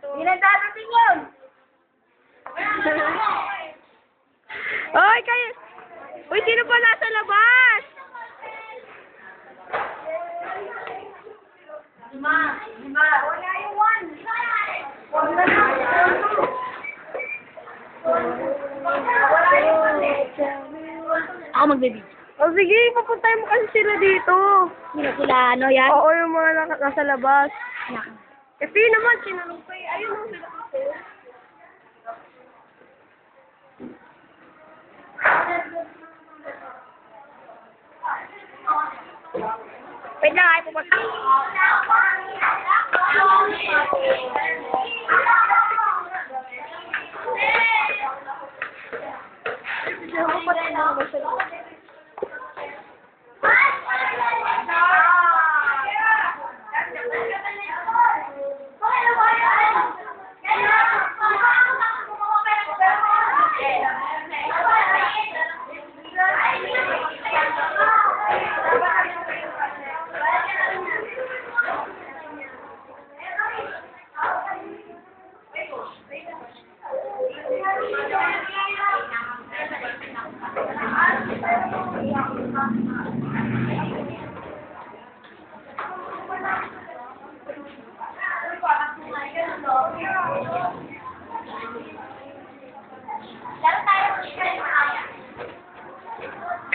Hindi na dadating yun. Oy, kayo! Uy, sino pa nasa labas? Lima. Wala yung one. Wala na. Ako magbibig. O sige, papuntahin mo kasi sila dito. Sino sila? Ano yan? Oo, yung mga nasa labas. Anak. Eh, Pino naman, sinanong ko eh. Ayun lang sila kasi. Wait lang, ay pupunta.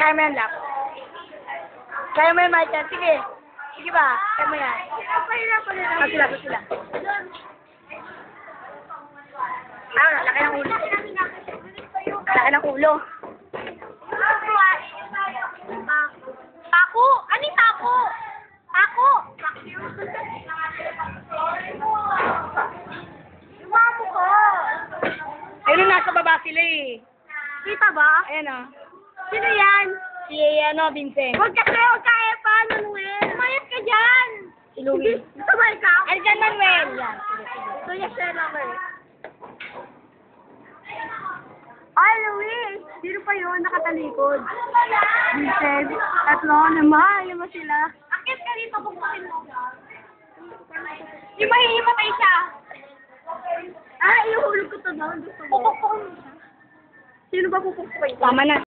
Kaya mo yan, Lap. Kaya mo yan, Michael. Sige. Sige ba? Kaya mo yan. Sila. Laki ng ulo. Laki ng ulo. Pako! Ano yung pako? Pako! Lumamo ko! Ayun, nasa baba sila eh. Kita ba? Ayan o. Sino yan? Si, Vincent. Huwag ka pa, Manuel. Umayas ka dyan. Si Louie. Gusto ba ikaw? Andyan, Manuel. Yan. So, yes, sir, number. Ay, Louie! Sino pa yun? Nakatalikod. Vincent. Tatlo naman. Lima sila. Akit ka dito, bukbukin mo. Yung mahihimatay siya. Ah, iuhulog ko to doon. Pupukpukin mo siya. Sino ba pupukpukin? Tama na.